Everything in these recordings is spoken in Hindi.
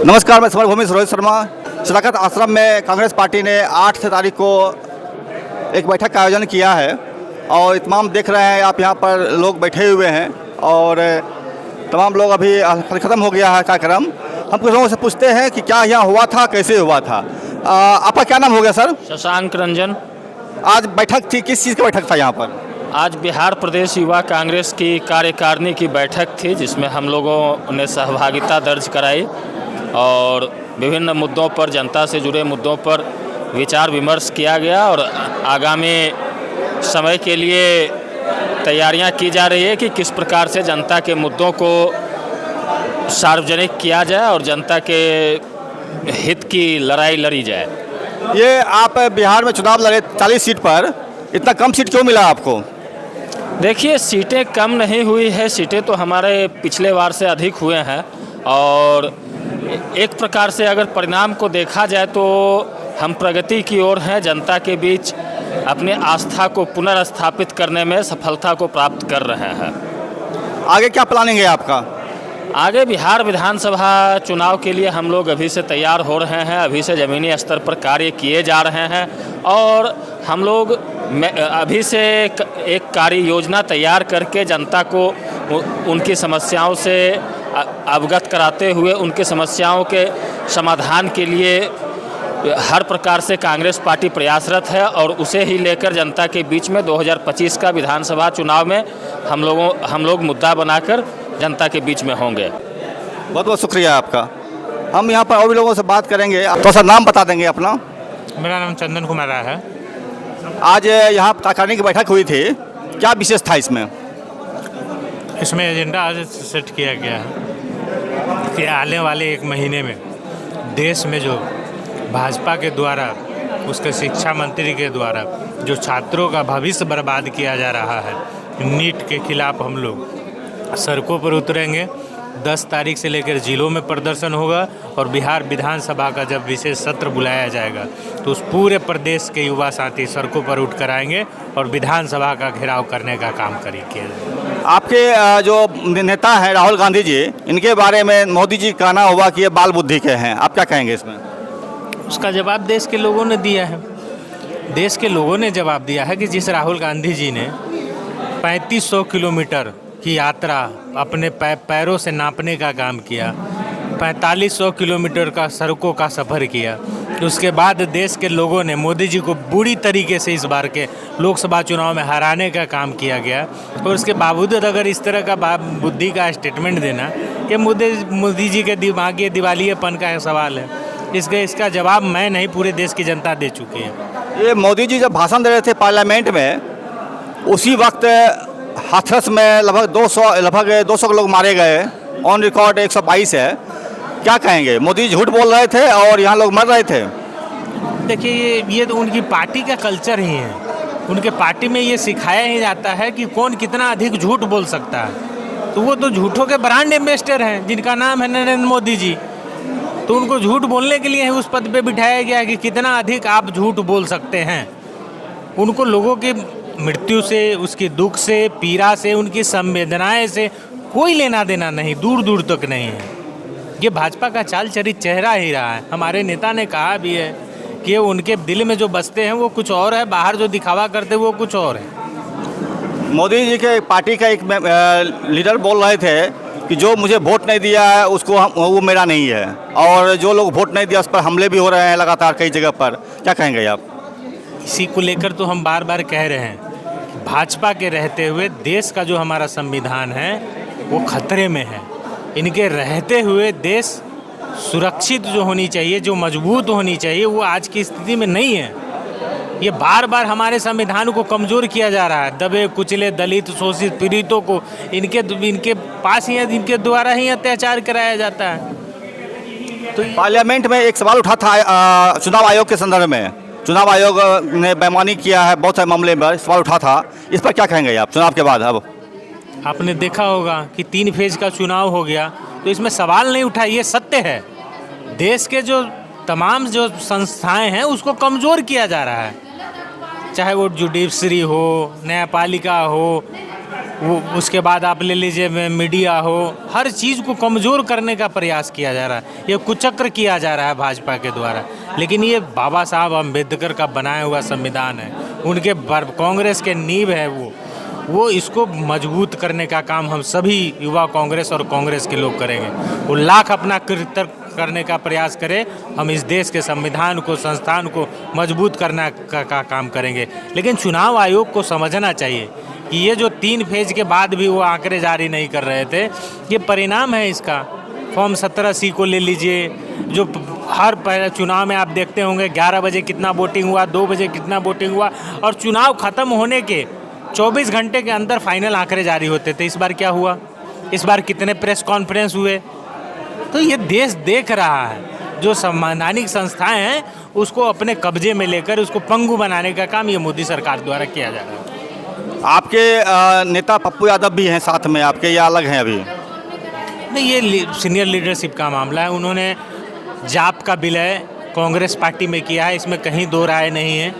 नमस्कार, मैं समरभूमि से रोहित शर्मा। सदाकत आश्रम में कांग्रेस पार्टी ने 8 तारीख को एक बैठक का आयोजन किया है और तमाम देख रहे हैं आप, यहाँ पर लोग बैठे हुए हैं और तमाम लोग अभी ख़त्म हो गया है कार्यक्रम। हम कुछ लोगों से पूछते हैं कि क्या यहाँ हुआ था, कैसे हुआ था। आपका क्या नाम हो गया सर? शशांक रंजन। आज बैठक थी, किस चीज़ की बैठक था यहाँ पर? आज बिहार प्रदेश युवा कांग्रेस की कार्यकारिणी की बैठक थी, जिसमें हम लोगों ने सहभागिता दर्ज कराई और विभिन्न मुद्दों पर, जनता से जुड़े मुद्दों पर विचार विमर्श किया गया और आगामी समय के लिए तैयारियां की जा रही है कि किस प्रकार से जनता के मुद्दों को सार्वजनिक किया जाए और जनता के हित की लड़ाई लड़ी जाए। ये आप बिहार में चुनाव लड़े 40 सीट पर, इतना कम सीट क्यों मिला आपको? देखिए, सीटें कम नहीं हुई है, सीटें तो हमारे पिछले बार से अधिक हुए हैं और एक प्रकार से अगर परिणाम को देखा जाए तो हम प्रगति की ओर हैं। जनता के बीच अपनी आस्था को पुनर्स्थापित करने में सफलता को प्राप्त कर रहे हैं। आगे क्या प्लानिंग है आपका? आगे बिहार विधानसभा चुनाव के लिए हम लोग अभी से तैयार हो रहे हैं, अभी से ज़मीनी स्तर पर कार्य किए जा रहे हैं और हम लोग अभी से एक कार्य योजना तैयार करके जनता को उनकी समस्याओं से अवगत कराते हुए उनकी समस्याओं के समाधान के लिए हर प्रकार से कांग्रेस पार्टी प्रयासरत है और उसे ही लेकर जनता के बीच में 2025 का विधानसभा चुनाव में हम लोग मुद्दा बनाकर जनता के बीच में होंगे। बहुत बहुत शुक्रिया आपका। हम यहाँ पर और भी लोगों से बात करेंगे। तो सर, नाम बता देंगे अपना? मेरा नाम चंदन कुमार है। आज यहाँ कार्यकारिणी की बैठक हुई थी, क्या विशेष था इसमें? इसमें एजेंडा आज सेट किया गया है कि आने वाले 1 महीने में देश में जो भाजपा के द्वारा, उसके शिक्षा मंत्री के द्वारा जो छात्रों का भविष्य बर्बाद किया जा रहा है, नीट के खिलाफ हम लोग सड़कों पर उतरेंगे। 10 तारीख से लेकर जिलों में प्रदर्शन होगा और बिहार विधानसभा का जब विशेष सत्र बुलाया जाएगा तो उस पूरे प्रदेश के युवा साथी सड़कों पर उठ कर आएंगे और विधानसभा का घेराव करने का काम किया जाएगा। आपके जो नेता हैं राहुल गांधी जी, इनके बारे में मोदी जी कहना हुआ कि ये बाल बुद्धि के हैं, आप क्या कहेंगे इसमें? उसका जवाब देश के लोगों ने दिया है। देश के लोगों ने जवाब दिया है कि जिस राहुल गांधी जी ने 3500 किलोमीटर की यात्रा अपने पैरों से नापने का काम किया, 4500 किलोमीटर का सड़कों का सफ़र किया, उसके बाद देश के लोगों ने मोदी जी को बुरी तरीके से इस बार के लोकसभा चुनाव में हराने का काम किया गया और उसके बावजूद अगर इस तरह का बुद्धि का स्टेटमेंट देना, ये मोदी जी के दिमागी दिवालियेपन का सवाल है। इसका जवाब मैं नहीं, पूरे देश की जनता दे चुकी है। ये मोदी जी जब भाषण दे रहे थे पार्लियामेंट में, उसी वक्त हाथरस में लगभग 200 लोग मारे गए, ऑन रिकॉर्ड 122 है। क्या कहेंगे? मोदी जी झूठ बोल रहे थे और यहाँ लोग मर रहे थे। देखिए, ये तो उनकी पार्टी का कल्चर ही है। उनके पार्टी में ये सिखाया ही जाता है कि कौन कितना अधिक झूठ बोल सकता है। तो वो तो झूठों के ब्रांड एम्बेसडर हैं, जिनका नाम है नरेंद्र मोदी जी। तो उनको झूठ बोलने के लिए उस पद पे बिठाया गया कि कितना अधिक आप झूठ बोल सकते हैं। उनको लोगों की मृत्यु से, उसके दुख से, पीड़ा से, उनकी संवेदनाएं से कोई लेना देना नहीं, दूर दूर तक नहीं है। ये भाजपा का चाल चरित चेहरा ही रहा है। हमारे नेता ने कहा भी है कि उनके दिल में जो बसते हैं वो कुछ और है, बाहर जो दिखावा करते हैं वो कुछ और है। मोदी जी के पार्टी का एक लीडर बोल रहे थे कि जो मुझे वोट नहीं दिया है उसको वो मेरा नहीं है, और जो लोग वोट नहीं दिया उस पर हमले भी हो रहे हैं लगातार कई जगह पर। क्या कहेंगे आप? इसी को लेकर तो हम बार बार कह रहे हैं, भाजपा के रहते हुए देश का जो हमारा संविधान है वो खतरे में है। इनके रहते हुए देश सुरक्षित जो होनी चाहिए, जो मजबूत होनी चाहिए, वो आज की स्थिति में नहीं है। ये बार बार हमारे संविधान को कमज़ोर किया जा रहा है। दबे कुचले, दलित, शोषित, पीड़ितों को इनके पास ही, इनके द्वारा ही अत्याचार कराया जाता है। तो पार्लियामेंट में एक सवाल उठा था चुनाव आयोग के संदर्भ में। चुनाव आयोग ने बेईमानी किया है, बहुत सारे मामले में सवाल उठा था। इस पर क्या कहेंगे आप चुनाव के बाद? अब आपने देखा होगा कि 3 फेज का चुनाव हो गया, तो इसमें सवाल नहीं उठा। ये सत्य है, देश के जो तमाम जो संस्थाएं हैं उसको कमज़ोर किया जा रहा है, चाहे वो जुडिशरी हो, न्यायपालिका हो, वो उसके बाद आप ले लीजिए मीडिया हो, हर चीज़ को कमज़ोर करने का प्रयास किया जा रहा है, ये कुचक्र किया जा रहा है भाजपा के द्वारा। लेकिन ये बाबा साहब अम्बेडकर का बनाया हुआ संविधान है, उनके कांग्रेस के नींव है वो इसको मजबूत करने का काम हम सभी युवा कांग्रेस और कांग्रेस के लोग करेंगे। वो लाख अपना कृत्य करने का प्रयास करें, हम इस देश के संविधान को, संस्थान को मजबूत करने का काम करेंगे। लेकिन चुनाव आयोग को समझना चाहिए कि ये जो 3 फेज के बाद भी वो आंकड़े जारी नहीं कर रहे थे, ये परिणाम है इसका। फॉर्म 17C को ले लीजिए, जो हर पहले चुनाव में आप देखते होंगे 11 बजे कितना वोटिंग हुआ, 2 बजे कितना वोटिंग हुआ, और चुनाव ख़त्म होने के 24 घंटे के अंदर फाइनल आंकड़े जारी होते थे। इस बार क्या हुआ? इस बार कितने प्रेस कॉन्फ्रेंस हुए? तो ये देश देख रहा है, जो संवैधानिक संस्थाएं हैं उसको अपने कब्जे में लेकर उसको पंगु बनाने का काम ये मोदी सरकार द्वारा किया जा रहा है। आपके नेता पप्पू यादव भी हैं साथ में आपके, या अलग हैं अभी? नहीं, ये सीनियर लीडरशिप का मामला है। उन्होंने जाप का विलय कांग्रेस पार्टी में किया है, इसमें कहीं दो राय नहीं है।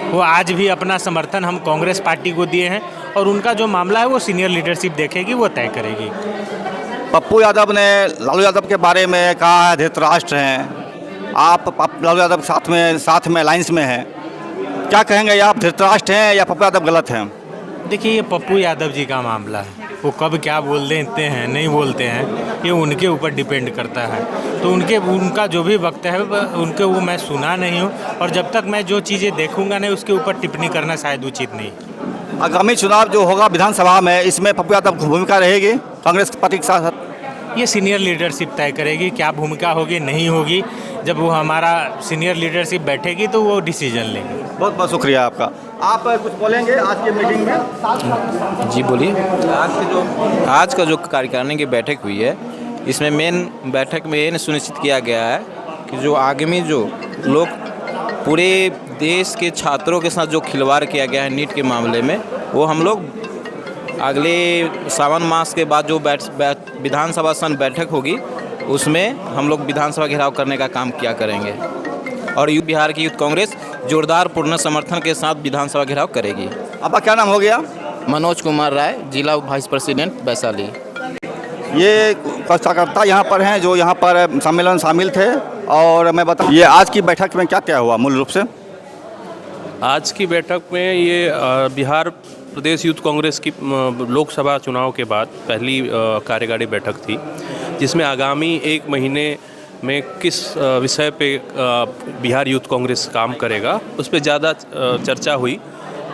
वो आज भी अपना समर्थन हम कांग्रेस पार्टी को दिए हैं, और उनका जो मामला है वो सीनियर लीडरशिप देखेगी, वो तय करेगी। पप्पू यादव ने लालू यादव के बारे में कहा है धृतराष्ट्र हैं, आप लालू यादव साथ में अलायंस में हैं, क्या कहेंगे? या आप धृतराष्ट्र हैं या पप्पू यादव गलत हैं? देखिए, ये पप्पू यादव जी का मामला है, वो कब क्या बोल देते हैं नहीं बोलते हैं, ये उनके ऊपर डिपेंड करता है। तो उनका जो भी वक्तव्य है उनके वो मैं सुना नहीं हूँ, और जब तक मैं जो चीज़ें देखूंगा नहीं उसके ऊपर टिप्पणी करना शायद उचित नहीं। आगामी चुनाव जो होगा विधानसभा में, इसमें पप्पू यादव की भूमिका रहेगी कांग्रेस पार्टी के साथ? ये सीनियर लीडरशिप तय करेगी क्या भूमिका होगी नहीं होगी। जब वो हमारा सीनियर लीडरशिप बैठेगी तो वो डिसीजन लेंगे। बहुत बहुत शुक्रिया आपका। आप कुछ बोलेंगे आज की मीटिंग में? जी बोलिए। आज का जो कार्यकारिणी की बैठक हुई है, इसमें मेन बैठक में ये सुनिश्चित किया गया है कि जो आगामी जो लोग पूरे देश के छात्रों के साथ जो खिलवाड़ किया गया है नीट के मामले में, वो हम लोग अगले सावन मास के बाद जो विधानसभा सत्र बैठक होगी उसमें हम लोग विधानसभा घेराव करने का काम किया करेंगे, और बिहार की यूथ कांग्रेस जोरदार पूर्ण समर्थन के साथ विधानसभा घेराव करेगी। आपका क्या नाम हो गया? मनोज कुमार राय, जिला वाइस प्रेसिडेंट वैशाली। ये कार्यकर्ता यहाँ पर हैं जो यहाँ पर सम्मेलन शामिल थे, और मैं बताऊँ ये आज की बैठक में क्या क्या हुआ मूल रूप से? आज की बैठक में ये बिहार प्रदेश यूथ कांग्रेस की लोकसभा चुनाव के बाद पहली कार्यकारी बैठक थी, जिसमें आगामी 1 महीने में किस विषय पे बिहार यूथ कांग्रेस काम करेगा उस पर ज़्यादा चर्चा हुई,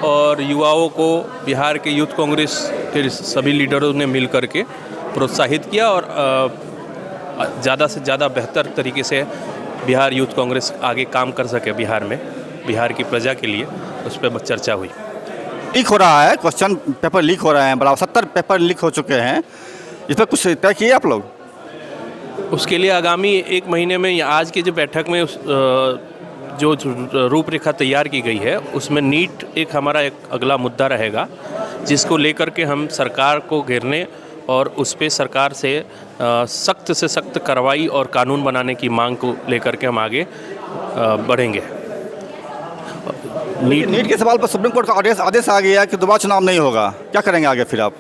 और युवाओं को बिहार के यूथ कांग्रेस के सभी लीडरों ने मिल कर के प्रोत्साहित किया, और ज़्यादा से ज़्यादा बेहतर तरीके से बिहार यूथ कांग्रेस आगे काम कर सके बिहार में, बिहार की प्रजा के लिए, उस पर चर्चा हुई। लीक हो रहा है, क्वेश्चन पेपर लीक हो रहे हैं, बराबर 70 पेपर लीक हो चुके हैं, इस पर कुछ तय किए आप लोग? उसके लिए आगामी 1 महीने में आज की जो बैठक में जो रूपरेखा तैयार की गई है उसमें नीट एक हमारा एक अगला मुद्दा रहेगा, जिसको लेकर के हम सरकार को घेरने और उस पर सरकार से सख्त कार्रवाई और कानून बनाने की मांग को लेकर के हम आगे बढ़ेंगे। नीट के सवाल पर सुप्रीम कोर्ट का आदेश आ गया कि दोबारा चुनाव नहीं होगा, क्या करेंगे आगे फिर आप?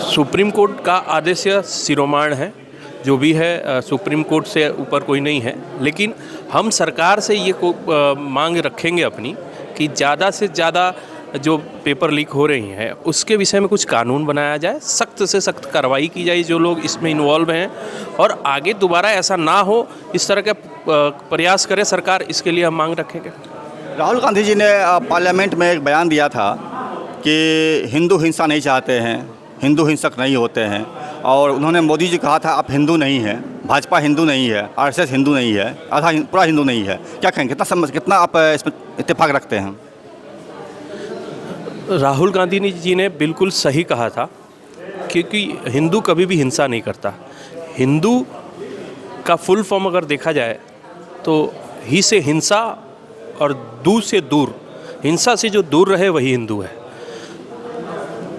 सुप्रीम कोर्ट का आदेश शिरोमाण है, जो भी है सुप्रीम कोर्ट से ऊपर कोई नहीं है, लेकिन हम सरकार से ये मांग रखेंगे अपनी कि ज़्यादा से ज़्यादा जो पेपर लीक हो रही हैं उसके विषय में कुछ कानून बनाया जाए, सख्त से सख्त कार्रवाई की जाए जो लोग इसमें इन्वॉल्व हैं, और आगे दोबारा ऐसा ना हो इस तरह का प्रयास करे सरकार, इसके लिए हम मांग रखेंगे। राहुल गांधी जी ने पार्लियामेंट में एक बयान दिया था कि हिंदू हिंसा नहीं चाहते हैं, हिंदू हिंसक नहीं होते हैं, और उन्होंने मोदी जी कहा था आप हिंदू नहीं हैं, भाजपा हिंदू नहीं है, आरएसएस हिंदू नहीं है, आधा पूरा हिंदू नहीं है। क्या कहेंगे, कितना आप इसमें इत्तेफाक रखते हैं? राहुल गांधी जी ने बिल्कुल सही कहा था, क्योंकि हिंदू कभी भी हिंसा नहीं करता। हिंदू का फुल फॉर्म अगर देखा जाए तो ही से हिंसा और दू से दूर, हिंसा से जो दूर रहे वही हिंदू है।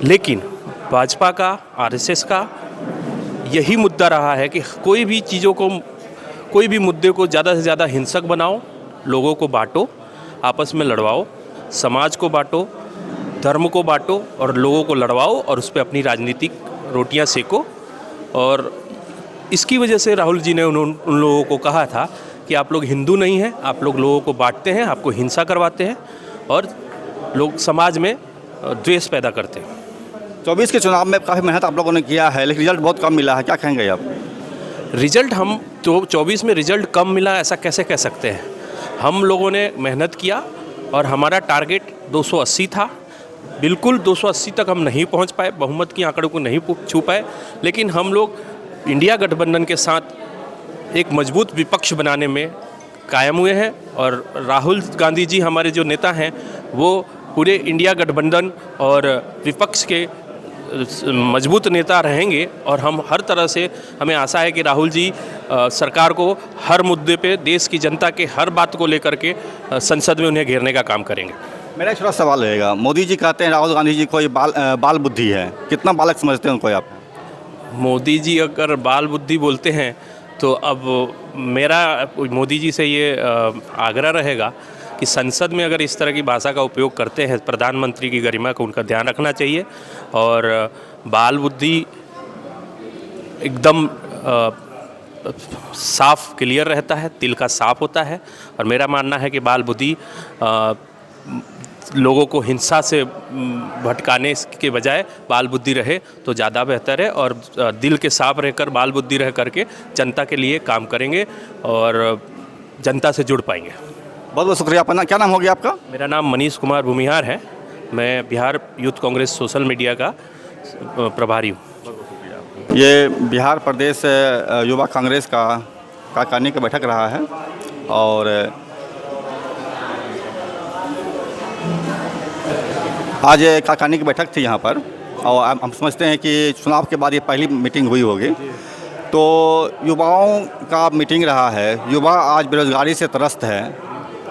लेकिन भाजपा का, आरएसएस का यही मुद्दा रहा है कि कोई भी चीज़ों को, कोई भी मुद्दे को ज़्यादा से ज़्यादा हिंसक बनाओ, लोगों को बांटो, आपस में लड़वाओ, समाज को बांटो, धर्म को बांटो और लोगों को लड़वाओ और उस पर अपनी राजनीतिक रोटियां सेको। और इसकी वजह से राहुल जी ने उन लोगों को कहा था कि आप लोग हिंदू नहीं हैं, आप लोग लोगों को बांटते हैं, आपको हिंसा करवाते हैं और लोग समाज में द्वेष पैदा करते हैं। 24 के चुनाव में काफ़ी मेहनत आप लोगों ने किया है, लेकिन रिजल्ट बहुत कम मिला है, क्या कहेंगे आप? रिजल्ट हम तो 24 में रिजल्ट कम मिला ऐसा कैसे कह सकते हैं? हम लोगों ने मेहनत किया और हमारा टारगेट 280 था। बिल्कुल 280 तक हम नहीं पहुंच पाए, बहुमत की आंकड़ों को नहीं छू पाए, लेकिन हम लोग इंडिया गठबंधन के साथ एक मजबूत विपक्ष बनाने में कायम हुए हैं। और राहुल गांधी जी हमारे जो नेता हैं वो पूरे इंडिया गठबंधन और विपक्ष के मजबूत नेता रहेंगे। और हम हर तरह से, हमें आशा है कि राहुल जी सरकार को हर मुद्दे पे, देश की जनता के हर बात को लेकर के संसद में उन्हें घेरने का काम करेंगे। मेरा एक छोटा सवाल रहेगा, मोदी जी कहते हैं राहुल गांधी जी कोई बाल बुद्धि है, कितना बालक समझते हैं उनको आप? मोदी जी अगर बाल बुद्धि बोलते हैं तो अब मेरा मोदी जी से ये आग्रह रहेगा कि संसद में अगर इस तरह की भाषा का उपयोग करते हैं, प्रधानमंत्री की गरिमा को उनका ध्यान रखना चाहिए। और बाल बुद्धि एकदम साफ क्लियर रहता है, तिल का साफ होता है। और मेरा मानना है कि बाल बुद्धि लोगों को हिंसा से भटकाने के बजाय बाल बुद्धि रहे तो ज़्यादा बेहतर है। और दिल के साफ रहकर, बाल बुद्धि रह करके जनता के लिए काम करेंगे और जनता से जुड़ पाएंगे। बहुत बहुत शुक्रिया। अपना क्या नाम हो गया आपका? मेरा नाम मनीष कुमार भूमिहार है। मैं Bihar youth Congress social media का प्रभारी हूँ। ये बिहार प्रदेश युवा कांग्रेस का कार्यकारिणी की बैठक रहा है और आज कार्यकारिणी की बैठक थी यहाँ पर। और हम समझते हैं कि चुनाव के बाद ये पहली मीटिंग हुई होगी। तो युवाओं का मीटिंग रहा है। युवा आज बेरोजगारी से त्रस्त है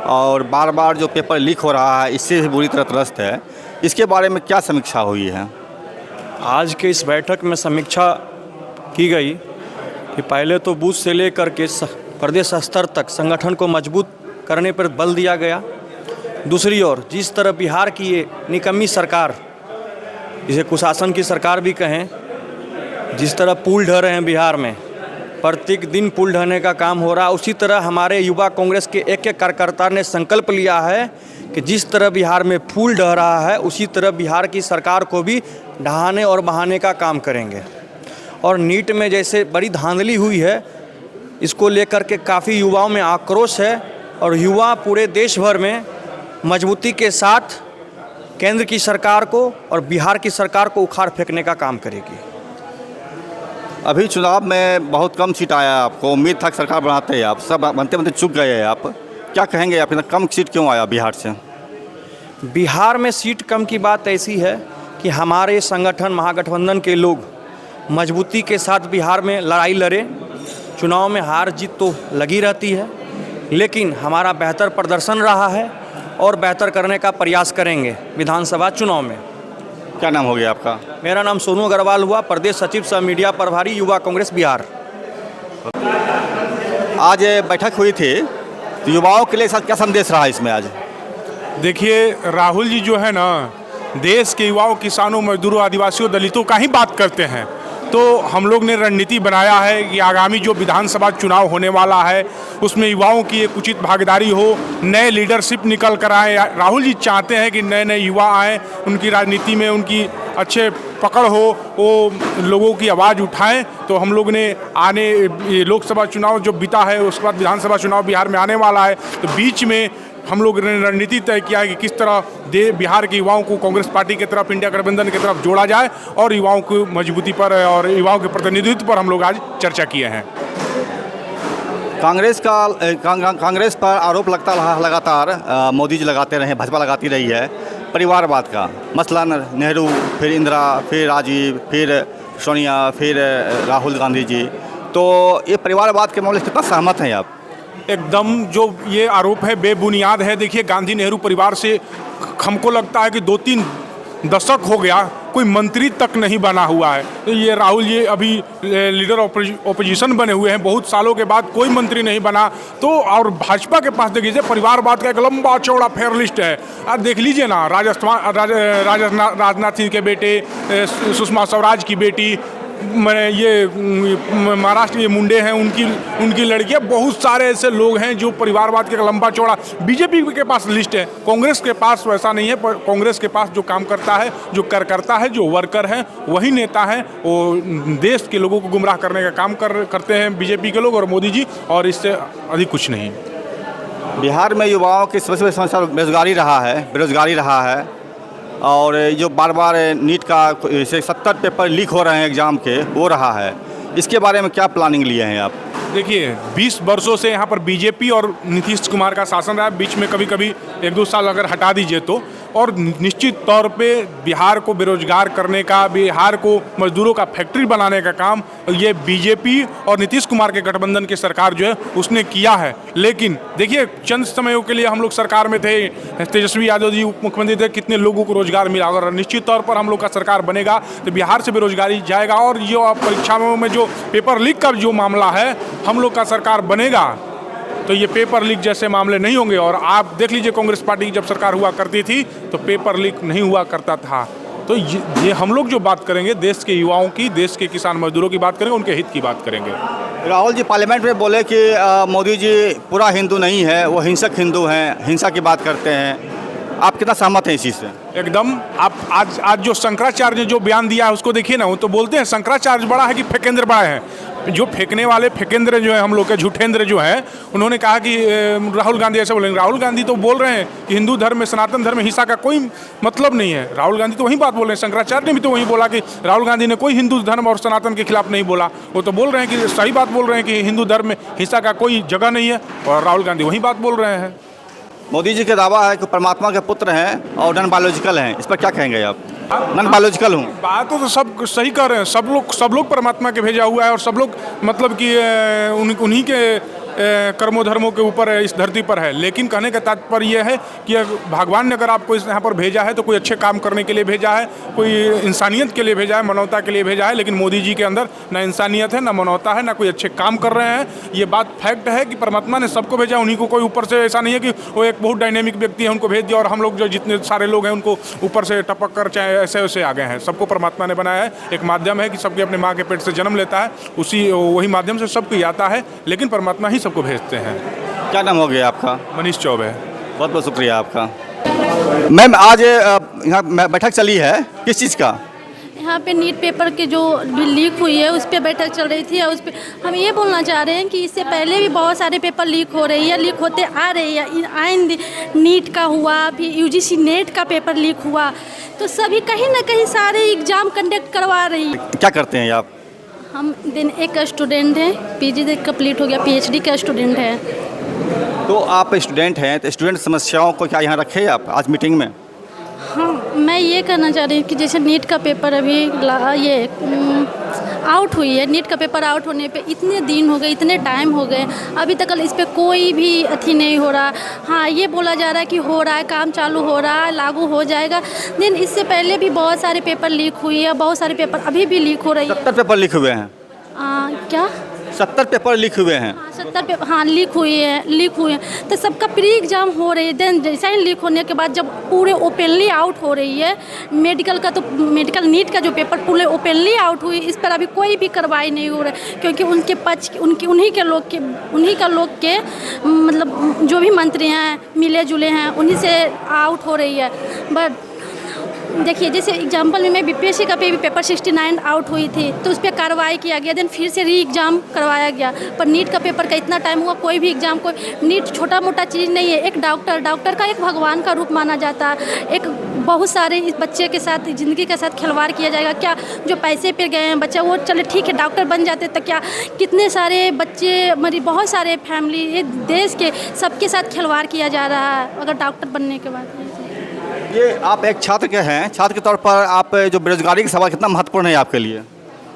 और बार बार जो पेपर लीक हो रहा है इससे भी बुरी तरह त्रस्त है। इसके बारे में क्या समीक्षा हुई है? आज के इस बैठक में समीक्षा की गई कि पहले तो बूथ से लेकर के प्रदेश स्तर तक संगठन को मजबूत करने पर बल दिया गया। दूसरी ओर जिस तरह बिहार की ये निकम्मी सरकार, जिसे कुशासन की सरकार भी कहें, जिस तरह पुल ढह रहे हैं बिहार में, प्रत्येक दिन पुल ढहने का काम हो रहा, उसी तरह हमारे युवा कांग्रेस के एक एक कार्यकर्ता ने संकल्प लिया है कि जिस तरह बिहार में पुल ढह रहा है उसी तरह बिहार की सरकार को भी ढहाने और बहाने का काम करेंगे। और नीट में जैसे बड़ी धांधली हुई है, इसको लेकर के काफ़ी युवाओं में आक्रोश है और युवा पूरे देश भर में मजबूती के साथ केंद्र की सरकार को और बिहार की सरकार को उखाड़ फेंकने का काम करेगी। अभी चुनाव में बहुत कम सीट आया, आपको उम्मीद था कि सरकार बनाते हैं, आप सब बनते बनते चुक गए हैं। आप क्या कहेंगे, आप इतना कम सीट क्यों आया बिहार से? बिहार में सीट कम की बात ऐसी है कि हमारे संगठन महागठबंधन के लोग मजबूती के साथ बिहार में लड़ाई लड़े। चुनाव में हार जीत तो लगी रहती है, लेकिन हमारा बेहतर प्रदर्शन रहा है और बेहतर करने का प्रयास करेंगे विधानसभा चुनाव में। क्या नाम हो गया आपका? मेरा नाम सोनू अग्रवाल हुआ, प्रदेश सचिव सह मीडिया प्रभारी युवा कांग्रेस बिहार। आज बैठक हुई थी, तो युवाओं के लिए क्या संदेश रहा इसमें आज? देखिए, राहुल जी जो है ना, देश के युवाओं, किसानों, मजदूरों, आदिवासियों, दलितों का ही बात करते हैं। तो हम लोग ने रणनीति बनाया है कि आगामी जो विधानसभा चुनाव होने वाला है उसमें युवाओं की एक उचित भागीदारी हो, नए लीडरशिप निकल कर आए। राहुल जी चाहते हैं कि नए नए युवा आएँ, उनकी राजनीति में उनकी अच्छे पकड़ हो, वो लोगों की आवाज़ उठाएं। तो हम लोग ने आने लोकसभा चुनाव जो बीता है उसके बाद विधानसभा चुनाव बिहार में आने वाला है, तो बीच में हम लोग ने रणनीति तय किया है कि किस तरह बिहार के युवाओं को कांग्रेस पार्टी की तरफ, इंडिया गठबंधन की तरफ जोड़ा जाए और युवाओं की मजबूती पर और युवाओं के प्रतिनिधित्व पर हम लोग आज चर्चा किए हैं। कांग्रेस पर आरोप लगता रहा लगातार, मोदी जी लगाते रहे, भाजपा लगाती रही है परिवारवाद का। मसलन नेहरू, फिर इंदिरा, फिर राजीव, फिर सोनिया, फिर राहुल गांधी जी। तो ये परिवारवाद के मामले से कितना सहमत हैं आप? एकदम जो ये आरोप है बेबुनियाद है। देखिए, गांधी नेहरू परिवार से हमको लगता है कि 2-3 दशक हो गया कोई मंत्री तक नहीं बना हुआ है। तो ये राहुल जी अभी लीडर ओपोजिशन बने हुए हैं, बहुत सालों के बाद कोई मंत्री नहीं बना। तो और भाजपा के पास देखिए परिवारवाद का एक लंबा चौड़ा फेयर लिस्ट है। आप देख लीजिए ना, राजनाथ सिंह के बेटे, सुषमा स्वराज की बेटी, ये महाराष्ट्र के मुंडे हैं, उनकी लड़कियां, बहुत सारे ऐसे लोग हैं जो परिवारवाद के लंबा चौड़ा। बीजेपी के पास लिस्ट है, कांग्रेस के पास वैसा नहीं है। पर कांग्रेस के पास जो काम करता है, जो करता है, जो वर्कर हैं, वही नेता हैं। वो देश के लोगों को गुमराह करने का काम करते हैं बीजेपी के लोग और मोदी जी, और इससे अधिक कुछ नहीं। बिहार में युवाओं की सबसे बड़ी समस्या बेरोजगारी रहा है और जो बार बार नीट का 70 पेपर लीक हो रहे हैं एग्ज़ाम के, वो रहा है। इसके बारे में क्या प्लानिंग लिए हैं आप? देखिए 20 वर्षों से यहाँ पर बीजेपी और नीतीश कुमार का शासन रहा है। बीच में कभी कभी 1-2 साल अगर हटा दीजिए तो, और निश्चित तौर पे बिहार को बेरोजगार करने का, बिहार को मजदूरों का फैक्ट्री बनाने का काम ये बीजेपी और नीतीश कुमार के गठबंधन की सरकार जो है उसने किया है। लेकिन देखिए चंद समयों के लिए हम लोग सरकार में थे, तेजस्वी यादव जी उप मुख्यमंत्री थे, कितने लोगों को रोजगार मिला। अगर निश्चित तौर पर हम लोग का सरकार बनेगा तो बिहार से बेरोजगारी जाएगा। और जो परीक्षाओं में जो पेपर लीक का जो मामला है, हम लोग का सरकार बनेगा तो ये पेपर लीक जैसे मामले नहीं होंगे। और आप देख लीजिए कांग्रेस पार्टी की जब सरकार हुआ करती थी तो पेपर लीक नहीं हुआ करता था। तो ये हम लोग जो बात करेंगे देश के युवाओं की, देश के किसान मजदूरों की बात करेंगे, उनके हित की बात करेंगे। राहुल जी पार्लियामेंट में बोले कि मोदी जी पूरा हिंदू नहीं है, वो हिंसक हिंदू हैं, हिंसा की बात करते हैं। आप कितना सहमत हैं इस चीज़ से? एकदम। आप आज जो शंकराचार्य ने जो बयान दिया है उसको देखिए ना, वो तो बोलते हैं शंकराचार्य बड़ा है कि फेकेंद्र बड़ा है। जो फेंकने वाले फेकेंद्र जो है हम लोग के झूठेंद्र जो है, उन्होंने कहा कि राहुल गांधी ऐसे बोलेंगे। राहुल गांधी तो बोल रहे हैं कि हिंदू धर्म में, सनातन धर्म में हिंसा का कोई मतलब नहीं है। राहुल गांधी तो वही बात बोल रहे हैं। शंकराचार्य ने भी तो वही बोला कि राहुल गांधी ने कोई हिंदू धर्म और सनातन के खिलाफ नहीं बोला। वो तो बोल रहे हैं कि सही बात बोल रहे हैं कि हिंदू धर्म में हिंसा का कोई जगह नहीं है, और राहुल गांधी वही बात बोल रहे हैं। मोदी जी का दावा है कि परमात्मा के पुत्र हैं और नॉन बायोलॉजिकल हैं, इस पर क्या कहेंगे आप? नॉन बायोलॉजिकल हूँ, बात तो सब सही कर रहे हैं। सब लोग परमात्मा के भेजा हुआ है, और सब लोग मतलब कि उन्हीं के कर्मों धर्मों के ऊपर इस धरती पर है। लेकिन कहने का तात्पर्य यह है कि भगवान ने अगर आपको यहाँ पर भेजा है तो कोई अच्छे काम करने के लिए भेजा है, कोई इंसानियत के लिए भेजा है, मानवता के लिए भेजा है। लेकिन मोदी जी के अंदर ना इंसानियत है, ना मानवता है, ना कोई अच्छे काम कर रहे हैं। ये बात फैक्ट है कि परमात्मा ने सबको भेजा, उन्हीं को कोई ऊपर से, ऐसा नहीं है कि वो एक बहुत डायनेमिक व्यक्ति है उनको भेज दिया और हम लोग जो जितने सारे लोग हैं उनको ऊपर से टपक कर चाहे ऐसे वैसे आ गए हैं। सबको परमात्मा ने बनाया है। एक माध्यम है कि सबके अपने माँ के पेट से जन्म लेता है, वही माध्यम से सबको आता है, लेकिन परमात्मा ही सबको भेजते हैं। क्या नाम हो गया आपका? मनीष चौबे। बहुत बहुत शुक्रिया आपका। मैम आज यहाँ बैठक चली है, किस चीज़ का? यहाँ पे नीट पेपर की जो लीक हुई है उस पर बैठक चल रही थी। और उस पर हम ये बोलना चाह रहे हैं कि इससे पहले भी बहुत सारे पेपर लीक हो रही है, लीक होते आ रही है। आइंद नीट का हुआ, फिर यूजीसी नेट का पेपर लीक हुआ, तो सभी कहीं ना कहीं सारे एग्ज़ाम कंडक्ट करवा रही है। क्या करते हैं आप? हम एक स्टूडेंट हैं, पीजी कंप्लीट हो गया, पीएचडी का स्टूडेंट है। तो आप स्टूडेंट हैं, तो स्टूडेंट समस्याओं को क्या यहाँ रखे आप आज मीटिंग में? हाँ, मैं ये कहना चाह रही हूँ कि जैसे नीट का पेपर अभी ये आउट हुई है, नीट का पेपर आउट होने पे इतने दिन हो गए, इतने टाइम हो गए, अभी तक इस पर कोई भी अथी नहीं हो रहा। हाँ, ये बोला जा रहा है कि हो रहा है, काम चालू हो रहा है, लागू हो जाएगा। लेकिन इससे पहले भी बहुत सारे पेपर लीक हुई है, बहुत सारे पेपर अभी भी लीक हो रही है। 70 पेपर लीक हुए हैं। क्या 70 पेपर लीक हुए हैं? 70 पेपर हाँ लीक हुए हैं। तो सबका प्री एग्ज़ाम हो रही है। देन जैसा ही लीक होने के बाद जब पूरे ओपनली आउट हो रही है मेडिकल का, तो मेडिकल नीट का जो पेपर पूरे ओपनली आउट हुई, इस पर अभी कोई भी कार्रवाई नहीं हो रही है। क्योंकि उनके पक्ष उन्हीं का लोग के मतलब जो भी मंत्री हैं मिले जुले हैं, उन्हीं से आउट हो रही है। बट देखिए जैसे एग्जाम्पल में मैं बीपीएससी का पेपर 69 आउट हुई थी, तो उस पर कार्रवाई किया गया, देन फिर से री एग्ज़ाम करवाया गया। पर नीट का पेपर का इतना टाइम हुआ, कोई भी एग्ज़ाम, कोई नीट छोटा मोटा चीज़ नहीं है। एक डॉक्टर का एक भगवान का रूप माना जाता है। एक बहुत सारे इस बच्चे के साथ, ज़िंदगी के साथ खिलवाड़ किया जाएगा क्या? जो पैसे पे गए हैं बच्चा, वो चले ठीक है डॉक्टर बन जाते, तो क्या कितने सारे बच्चे बहुत सारे फैमिली देश के सबके साथ खिलवाड़ किया जा रहा है अगर डॉक्टर बनने के बाद। ये आप एक छात्र के हैं, छात्र के तौर पर आप जो बेरोजगारी का सवाल कितना महत्वपूर्ण है आपके लिए?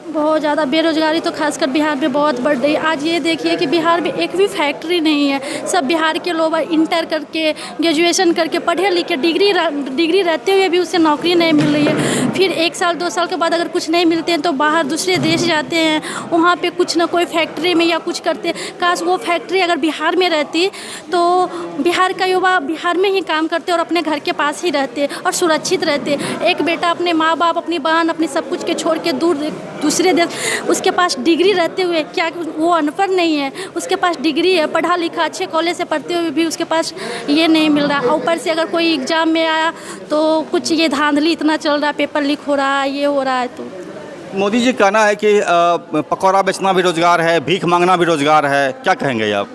बहुत ज़्यादा बेरोजगारी तो खासकर बिहार में बहुत बढ़ रही है। आज ये देखिए कि बिहार में एक भी फैक्ट्री नहीं है। सब बिहार के लोग इंटर करके, ग्रेजुएशन करके, पढ़े लिखे, डिग्री रहते हुए भी उससे नौकरी नहीं मिल रही है। फिर 1 साल 2 साल के बाद अगर कुछ नहीं मिलते हैं तो बाहर दूसरे देश जाते हैं, वहाँ पे कुछ ना कोई फैक्ट्री में या कुछ करते। काश वो फैक्ट्री अगर बिहार में रहती तो बिहार का युवा बिहार में ही काम करते और अपने घर के पास ही रहते और सुरक्षित रहते। एक बेटा अपने माँ बाप, अपनी बहन, अपनी सब कुछ के छोड़ के दूसरे देश, उसके पास डिग्री रहते हुए, क्या वो अनपढ़ नहीं है, उसके पास डिग्री है, पढ़ा लिखा अच्छे कॉलेज से पढ़ते हुए भी उसके पास ये नहीं मिल रहा। ऊपर से अगर कोई एग्ज़ाम में आया तो कुछ ये धांधली इतना चल रहा है, पेपर लीक हो रहा है, ये हो रहा है। तो मोदी जी कहना है कि पकौड़ा बेचना भी रोज़गार है, भीख मांगना भी रोज़गार है, क्या कहेंगे आप?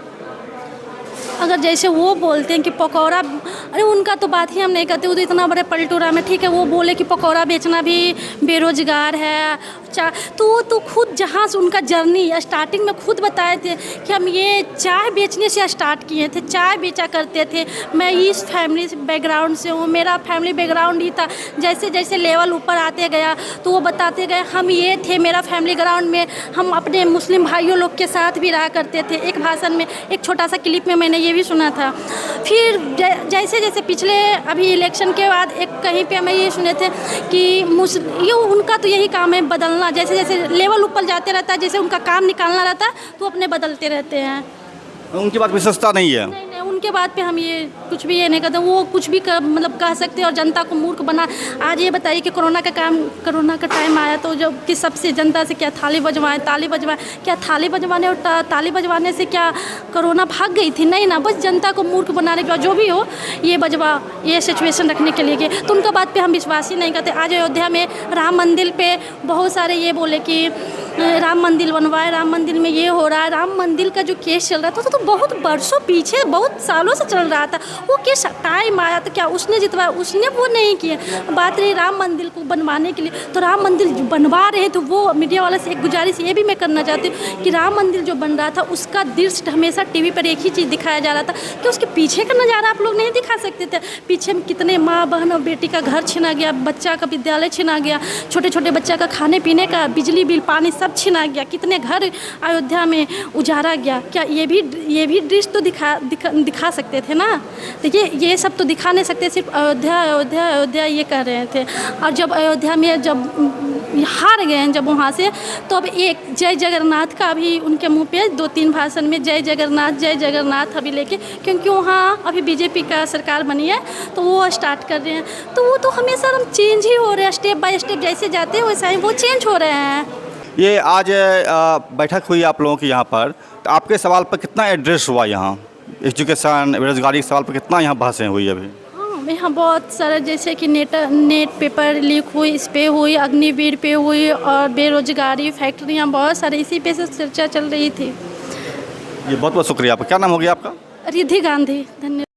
अगर जैसे वो बोलते हैं कि पकौड़ा, अरे उनका तो बात ही हम नहीं करते, वो तो इतना बड़े पलटूरा में, ठीक है वो बोले कि पकौड़ा बेचना भी बेरोजगार है, तो वो तो खुद जहाँ से उनका जर्नी स्टार्टिंग में खुद बताए थे कि हम ये चाय बेचने से स्टार्ट किए थे, चाय बेचा करते थे। मैं इस फैमिली बैकग्राउंड से हूँ, मेरा फैमिली बैकग्राउंड ही था। जैसे जैसे लेवल ऊपर आते गया तो वो बताते गए हम ये थे, मेरा फैमिली ग्राउंड में हम अपने मुस्लिम भाइयों लोग के साथ भी रहा करते थे। एक भाषण में, एक छोटा सा क्लिप में मैंने ये भी सुना था। फिर जैसे जैसे पिछले अभी इलेक्शन के बाद एक कहीं पे हमें ये सुने थे कि ये उनका तो यही काम है बदलना, जैसे जैसे लेवल ऊपर जाते रहता है, जैसे उनका काम निकालना रहता है तो अपने बदलते रहते हैं। उनकी बात विशेषता नहीं है। नहीं, उनके बात पे हम ये कुछ भी ये नहीं करते, वो कुछ भी मतलब कह सकते हैं और जनता को मूर्ख बना। आज ये बताइए कि कोरोना का टाइम आया तो जब कि सबसे जनता से क्या ताली बजवाएं, क्या थाली बजवाने और ताली बजवाने से क्या कोरोना भाग गई थी? नहीं ना, बस जनता को मूर्ख बनाने के, जो भी हो ये सिचुएशन रखने के लिए तो उनका बात पे हम विश्वास ही नहीं करते। आज अयोध्या में राम मंदिर पे बहुत सारे ये बोले कि राम मंदिर बनवाए, राम मंदिर में ये हो रहा है। राम मंदिर का जो केस चल रहा था तो बहुत बरसों पीछे, बहुत सालों से चल रहा था वो केस। टाइम आया तो क्या उसने जितवाया? उसने वो नहीं किया। बात रही राम मंदिर को बनवाने के लिए, तो राम मंदिर बनवा रहे तो वो मीडिया वाले से एक गुजारिश ये भी मैं करना चाहती हूँ कि राम मंदिर जो बन रहा था उसका दृश्य हमेशा टीवी पर एक ही चीज़ दिखाया जा रहा था कि उसके पीछे का नज़ारा आप लोग नहीं दिखा सकते थे। पीछे में कितने माँ बहन और बेटी का घर छीना गया, बच्चा का विद्यालय छीना गया, छोटे छोटे बच्चा का खाने पीने का, बिजली बिल, पानी सब छीना गया, कितने घर अयोध्या में उजाड़ा गया। क्या ये भी दृश्य तो दिखा सकते थे ना? देखिए ये सब तो दिखा नहीं सकते, सिर्फ अयोध्या ये कर रहे थे। और जब अयोध्या में जब हार गए हैं जब वहाँ से, तो अब एक जय जगन्नाथ का अभी उनके मुंह पे 2-3 भाषण में जय जगन्नाथ अभी लेके, क्योंकि वहाँ अभी बीजेपी का सरकार बनी है तो वो स्टार्ट कर रहे हैं। तो वो तो हमेशा हम चेंज ही हो रहे हैं, स्टेप बाय स्टेप जैसे जाते हैं वैसा ही वो चेंज हो रहे हैं। ये आज बैठक हुई आप लोगों की यहाँ पर, तो आपके सवाल पर कितना एड्रेस हुआ? यहाँ एजुकेशन, बेरोजगारी के सवाल पर कितना यहाँ बहसें हुई अभी? यहाँ बहुत सारा, जैसे कि नेट पेपर लीक हुई, इस पे हुई, अग्निवीर पे हुई, और बेरोजगारी, फैक्ट्रियाँ, बहुत सारे इसी पे से चर्चा चल रही थी। ये बहुत बहुत शुक्रिया आपका। क्या नाम हो गया आपका? रिद्धि गांधी। धन्यवाद।